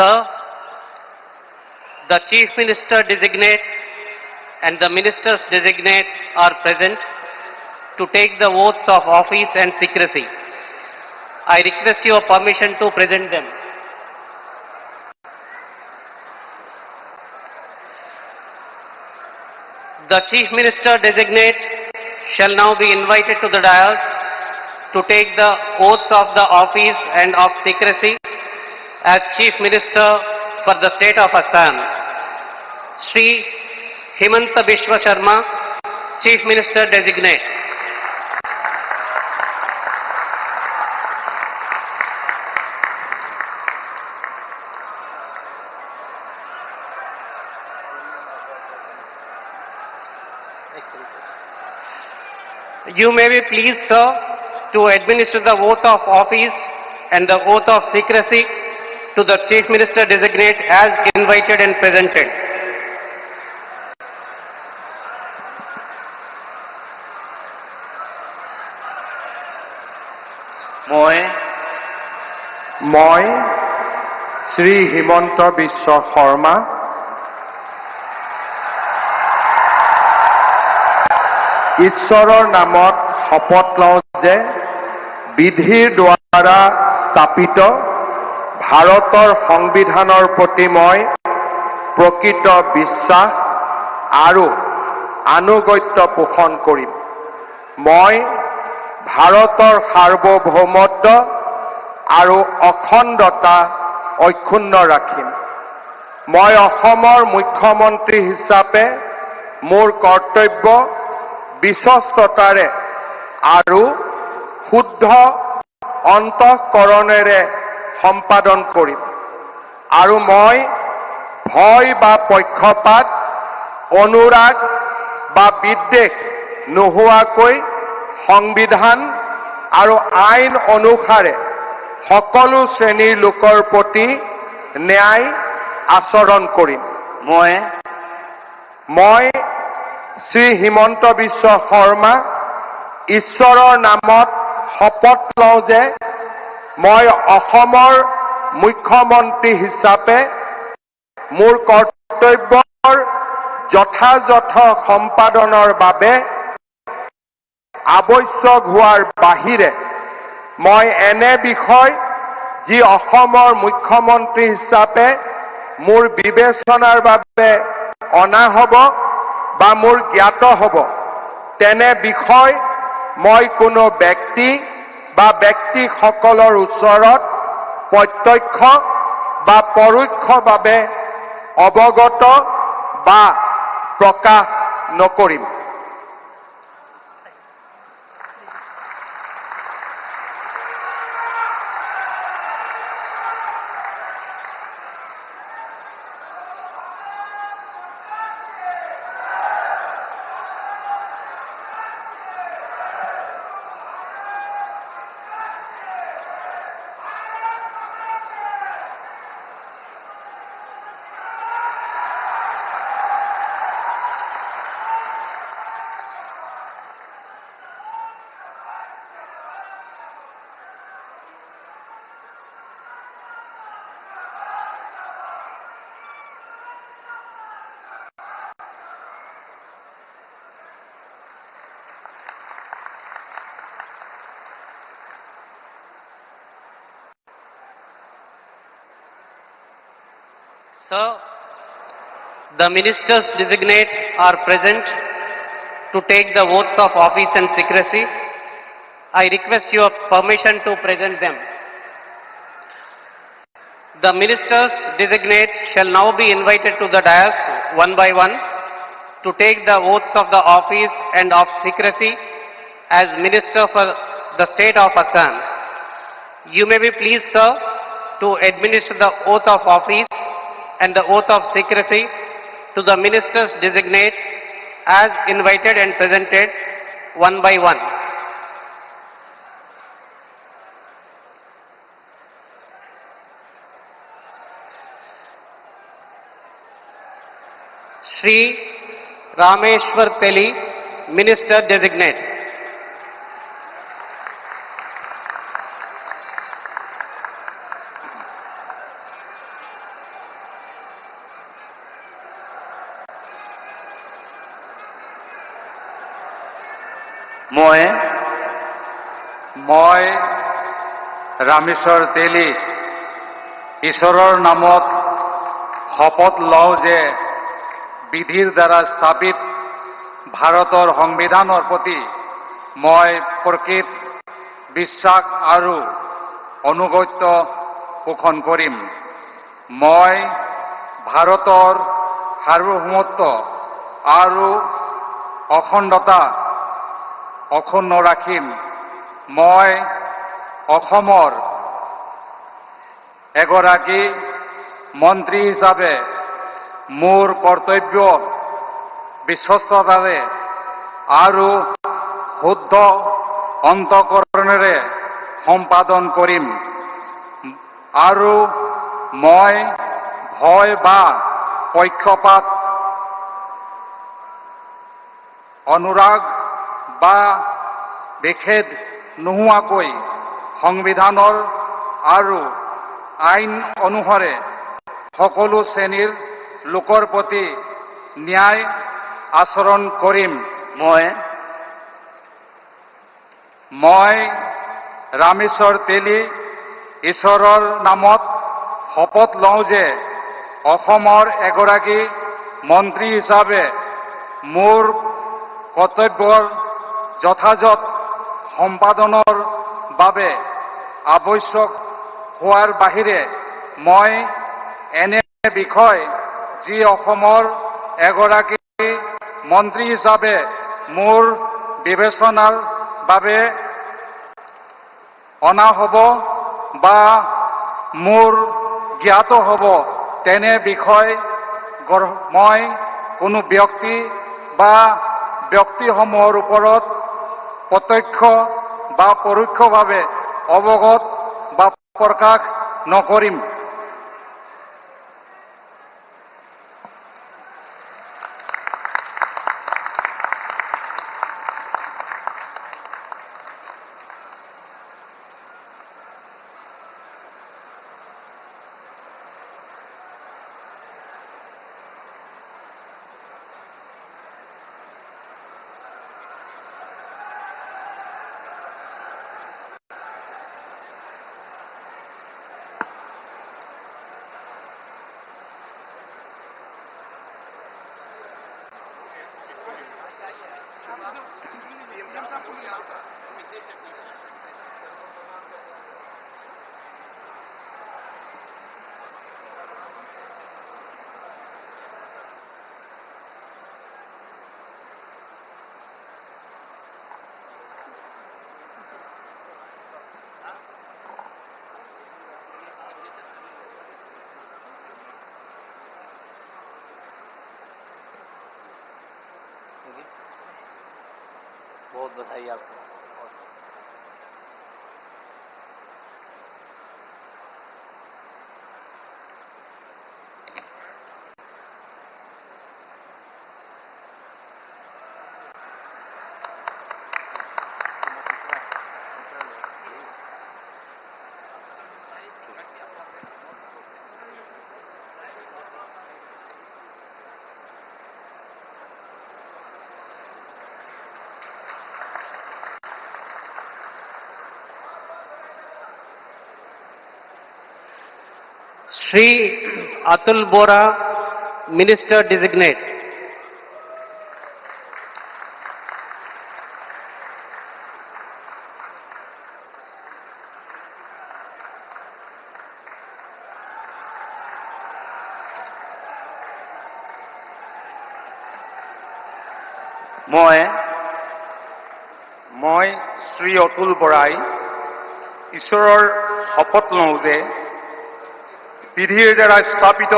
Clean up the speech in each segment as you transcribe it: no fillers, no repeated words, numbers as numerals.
Sir, the Chief Minister designate and the ministers designate are present to take the oaths of office and secrecy. I request your permission to present them. The Chief Minister designate shall now be invited to the dais to take the oaths of the office and of secrecy as Chief Minister for the state of Assam. Shri Himanta Biswa Sharma, Chief Minister designate. You may be pleased, sir, to administer the oath of office and the oath of secrecy to the Chief Minister designate as invited and presented. মই শ্ৰী হিমন্ত বিশ্ব শৰ্মা ঈশ্বৰৰ নামত শপত লওঁ যে বিধিৰ দ্বাৰা স্থাপিত ভাৰতৰ সংবিধানৰ প্ৰতি মই প্ৰকৃত বিশ্বাস আৰু আনুগত্য পোষণ কৰিম। মই ভাৰতৰ সাৰ্বভৌমত্ব আৰু অখণ্ডতা অক্ষুণ্ণ ৰাখিম। মই অসমৰ মুখ্যমন্ত্ৰী হিচাপে মোৰ কৰ্তব্য বিশ্বস্ততাৰে আৰু শুদ্ধ অন্তঃকৰণেৰে সম্পাদন কৰিম আৰু মই ভয় বা পক্ষপাত অনুৰাগ বা বিদ্বেষ নোহোৱাকৈ সংবিধান আৰু আইন অনুসাৰে সকলো শ্ৰেণীৰ লোকৰ প্ৰতি ন্যায় আচৰণ কৰিম। মই শ্ৰী হিমন্ত বিশ্ব শৰ্মা ঈশ্বৰৰ নামত শপত লওঁ যে মই অসমৰ মুখ্যমন্ত্ৰী হিচাপে মোৰ কৰ্তব্যৰ যথাযথ সম্পাদনৰ বাবে আৱশ্যক হোৱাৰ বাহিৰে মই এনে বিষয় যি অসমৰ মুখ্যমন্ত্ৰী হিচাপে মোৰ বিবেচনাৰ বাবে অনা হ'ব বা মোৰ জ্ঞাত হ'ব তেনে বিষয় মই কোনো ব্যক্তি বা ব্যক্তিসকলৰ ওচৰত প্ৰত্যক্ষ বা পৰোক্ষভাৱে অৱগত বা প্ৰকাশ নকৰিম। Sir, the ministers designate are present to take the oaths of office and secrecy. I request your permission to present them. The ministers designate shall now be invited to the dais one by one to take the oaths of the office and of secrecy as Minister for the state of Assam. You may be pleased, sir, to administer the oath of office and the oath of secrecy to the ministers designate as invited and presented one by one. Shri Rameshwar Teli, Minister designate. মই ৰামেশ্বৰ তেলী ঈশ্বৰৰ নামত শপত লওঁ যে বিধিৰ দ্বাৰা স্থাপিত ভাৰতৰ সংবিধানৰ প্ৰতি মই প্ৰকৃত বিশ্বাস আৰু অনুগত্য পোষণ কৰিম। মই ভাৰতৰ সাৰ্বভৌমত্ব আৰু অখণ্ডতা অক্ষুণ্ণ ৰাখিম। মই অসমৰ এগৰাকী মন্ত্ৰী হিচাপে মোৰ কৰ্তব্য বিশ্বস্ততাৰে আৰু শুদ্ধ অন্তঃকৰণেৰে সম্পাদন কৰিম আৰু মই ভয় বা পক্ষপাত অনুৰাগ বা বিখেদ নোহোৱাকৈ সংবিধানৰ আৰু আইন অনুসাৰে সকলো শ্ৰেণীৰ লোকৰ প্ৰতি ন্যায় আচৰণ কৰিম। মই ৰামেশ্বৰ তেলী ঈশ্বৰৰ নামত শপত লওঁ যে অসমৰ এগৰাকী মন্ত্ৰী হিচাপে মোৰ কৰ্তব্যৰ যথাযথ সম্পাদনৰ বাবে আৱশ্যক হোৱাৰ বাহিৰে মই এনে বিষয় যি অসমৰ এগৰাকী মন্ত্ৰী হিচাপে মোৰ বিবেচনাৰ বাবে অনা হ'ব বা মোৰ জ্ঞাত হ'ব তেনে বিষয় মই কোনো ব্যক্তি বা ব্যক্তিসমূহৰ ওপৰত প্ৰত্যক্ষ বা পৰোক্ষভাৱে অৱগত বা প্ৰকাশ নকৰিম। बहुत बधाई आपको। Shri Atul Bora, Minister Designate. মই শ্ৰী অতুল বৰাই ঈশ্বৰৰ শপত লওঁ যে বিধিৰ দ্বাৰা স্থাপিত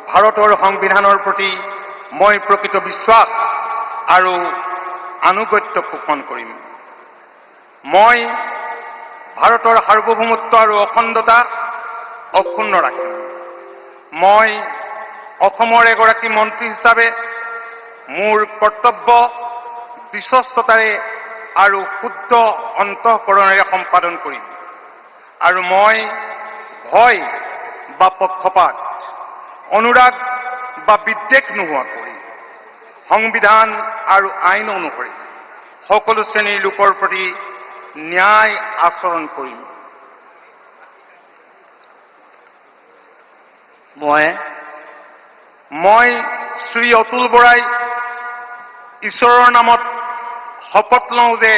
ভাৰতৰ সংবিধানৰ প্ৰতি মই প্ৰকৃত বিশ্বাস আৰু আনুগত্য পোষণ কৰিম। মই ভাৰতৰ সাৰ্বভৌমত্ব আৰু অখণ্ডতা অক্ষুণ্ণ ৰাখিম। মই অসমৰ এগৰাকী মন্ত্ৰী হিচাপে মোৰ কৰ্তব্য বিশ্বস্ততাৰে আৰু শুদ্ধ অন্তঃকৰণেৰে সম্পাদন কৰিম আৰু মই ভয় বা পক্ষপাত অনুৰাগ বা বিদ্বেষ নোহোৱাকৈ সংবিধান আৰু আইন অনুসৰি সকলো শ্ৰেণীৰ লোকৰ প্ৰতি ন্যায় আচৰণ কৰিম। মই শ্ৰী অতুল বৰাই ঈশ্বৰৰ নামত শপত লওঁ যে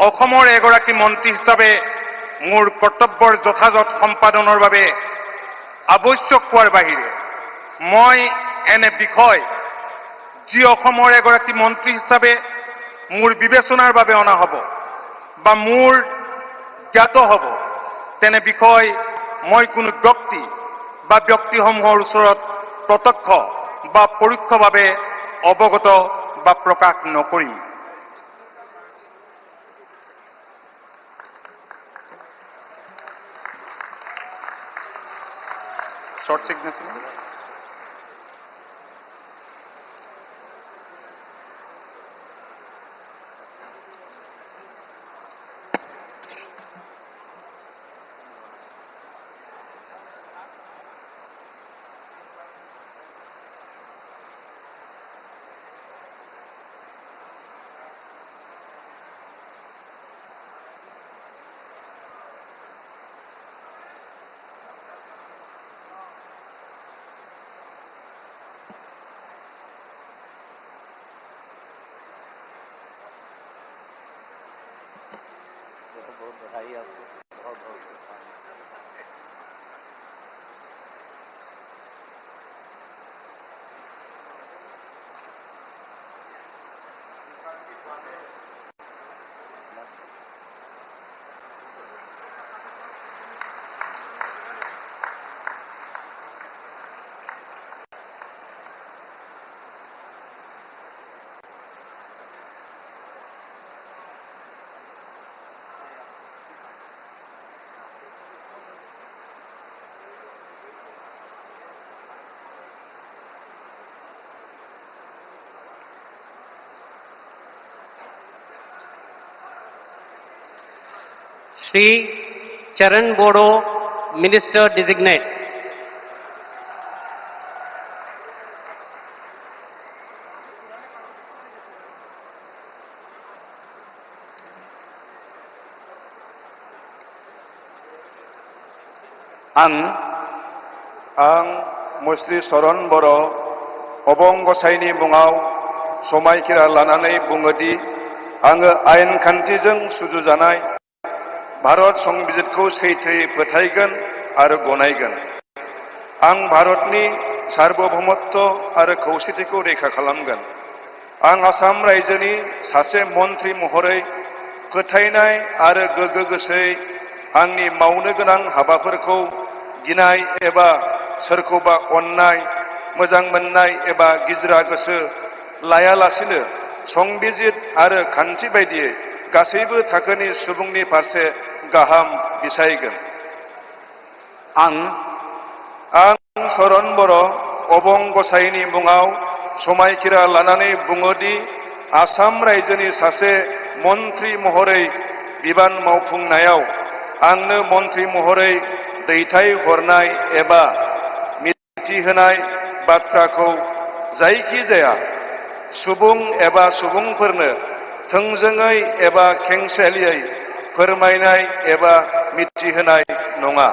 অসমৰ এগৰাকী মন্ত্ৰী হিচাপে মোৰ কৰ্তব্যৰ যথাযথ সম্পাদনৰ বাবে আৱশ্যক হোৱাৰ বাহিৰে মই এনে বিষয় যি অসমৰ এগৰাকী মন্ত্ৰী হিচাপে মোৰ বিবেচনাৰ বাবে অনা হ'ব বা মোৰ জ্ঞাত হ'ব তেনে বিষয় মই কোনো ব্যক্তি বা ব্যক্তিসমূহৰ ওচৰত প্ৰত্যক্ষ বা পৰোক্ষভাৱে অৱগত বা প্ৰকাশ নকৰিম। Short signature Shri Charan Bodo, Minister Designate. आं मुस्रि चरण बर' अबं गसाइनि मुङाव समायखिरा लानानै बुङोदि आङो आयेन खान्थिजों सुजुजानाय भारत संबिजितखौ सैथोयै फोथायगोन आरो गनायगोन। आं भारतनि सार्वभौमत्व आरो खौसेथिखौ रैखा खालामगोन। आं आसाम रायजोनि सासे मन्थ्रि महरै फोथायनाय आरो गोगो गोसोयै आंनि मावनो गोनां हाबाफोरखौ गिनाय एबा सोरखौबा अननाय, मोजां मोननाय एबा गिज्रा गोसो लायालासिनो संबिजित आरो खान्थि बायदियै गासैबो थाखोनि सुबुंनि फारसे गाहाम बिसायगोन। आं चरण बर' अबं गसाइनि मुङाव समायखिरा लानानै बुङोदि आसाम रायजोनि सासे मन्थ्रि महरै बिबान मावफुंनायाव आंनो मन्थ्रि महरै दैथाय हरनाय एबा मिथिहोनाय बाथ्राखौ जायखिजाया सुबुं एबा सुबुंफोरनो थोंजोङै एबा खेंसालियै फोरमायनाय एबा मिथिहोनाय नङा।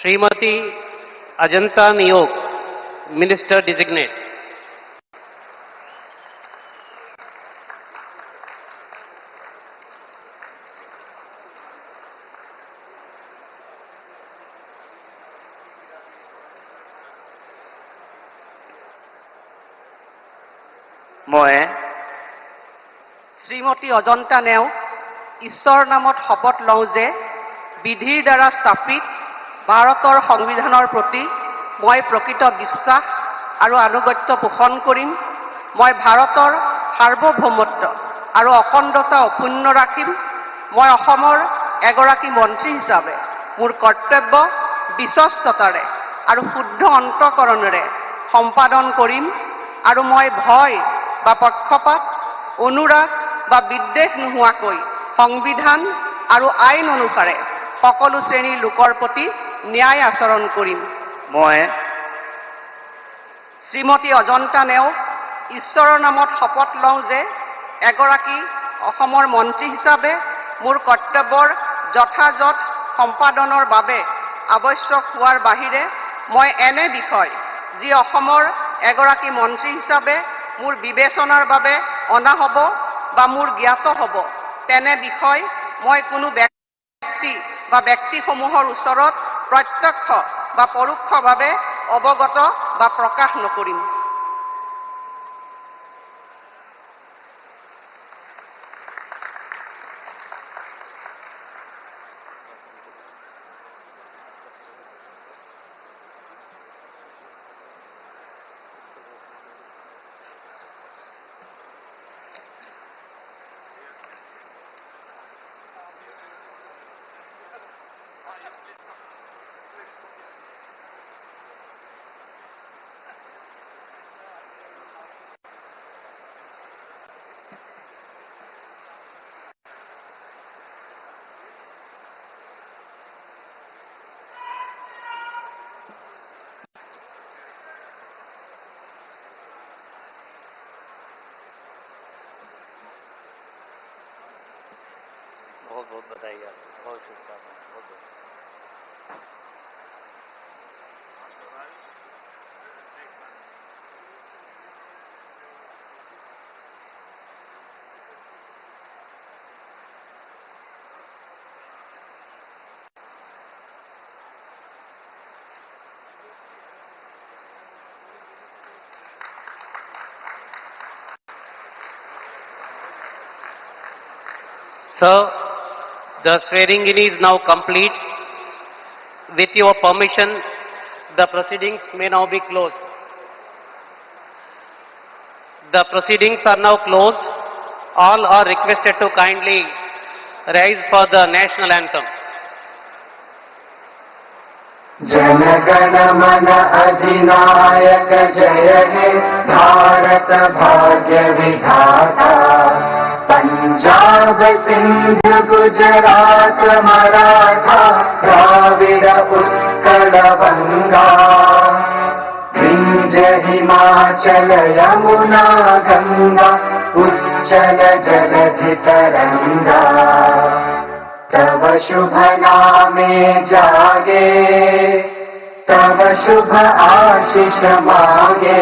Srimati Ajanta Niyog, Minister Designate. মই শ্ৰীমতী অজন্তা নেওগ ঈশ্বৰৰ নামত শপত লওঁ যে বিধিৰ দ্বাৰা স্থাপিত ভাৰতৰ সংবিধানৰ প্ৰতি মই প্ৰকৃত বিশ্বাস আৰু আনুগত্য পোষণ কৰিম। মই ভাৰতৰ সাৰ্বভৌমত্ব আৰু অখণ্ডতা অক্ষুণ্ণ ৰাখিম। মই অসমৰ এগৰাকী মন্ত্ৰী হিচাপে মোৰ কৰ্তব্য বিশ্বস্ততাৰে আৰু শুদ্ধ অন্তঃকৰণেৰে সম্পাদন কৰিম আৰু মই ভয় বা পক্ষপাত অনুৰাগ বা বিদ্বেষ নোহোৱাকৈ সংবিধান আৰু আইন অনুসাৰে সকলো শ্ৰেণীৰ লোকৰ প্ৰতি ন্যায় আচৰণ কৰিম। মই শ্ৰীমতী অজন্তা নেওগ ঈশ্বৰৰ নামত শপত লওঁ যে এগৰাকী অসমৰ মন্ত্ৰী হিচাপে মোৰ কৰ্তব্যৰ যথাযথ সম্পাদনৰ বাবে আৱশ্যক হোৱাৰ বাহিৰে মই এনে বিষয় যি অসমৰ এগৰাকী মন্ত্ৰী হিচাপে মোৰ বিবেচনাৰ বাবে অনা হ'ব বা মোৰ জ্ঞাত হ'ব তেনে বিষয় মই কোনো ব্যক্তি বা ব্যক্তিসমূহৰ ওচৰত প্ৰত্যক্ষ বা পৰোক্ষভাৱে অৱগত বা প্ৰকাশ নকৰিম। बहुत बहुत बधाई आपको, बहुत शुभकामनाएं, बहुत बहुत। Sir, the swearing-in is now complete. With your permission, the proceedings may now be closed. The proceedings are now closed. All are requested to kindly rise for the national anthem. Jana Gana मन अधिनायक जय हे भारत भाग्य विधाता। पंजाब सिंध गुजरात मराठा द्राविड उत्कल बंगा। विंध्य हिमाचल यमुना गंगा उच्चल जलधि तरंगा। तव शुभ नामे जागे तव शुभ आशीष मागे।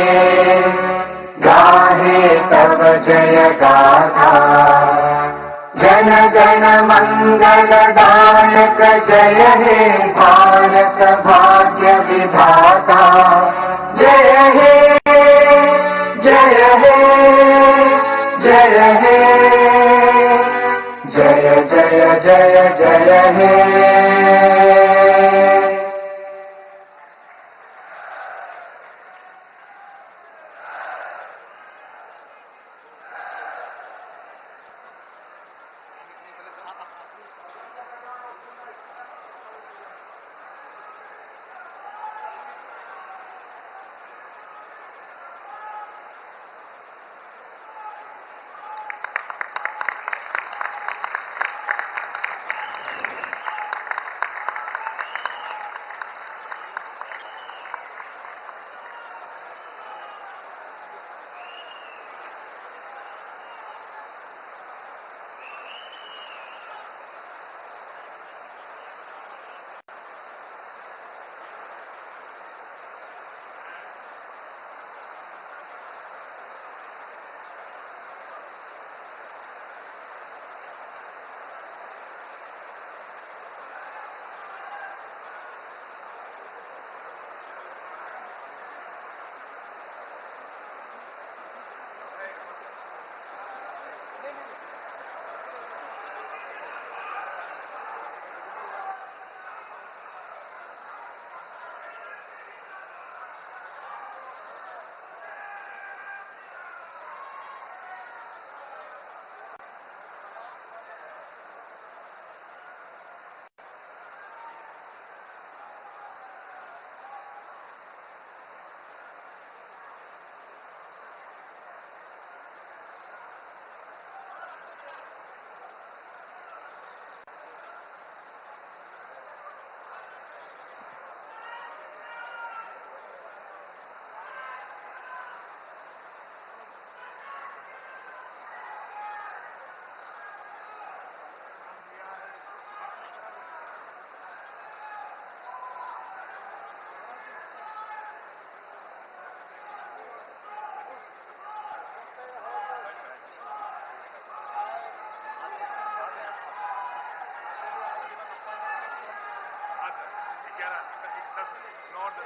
गाहे तव जय गाथा जन गण मंगल दायक जय हे भारत भाग्य विधाता। जय हे जय हे जय हे जय जय जय जय हे। Yeah, but it doesn't ignore the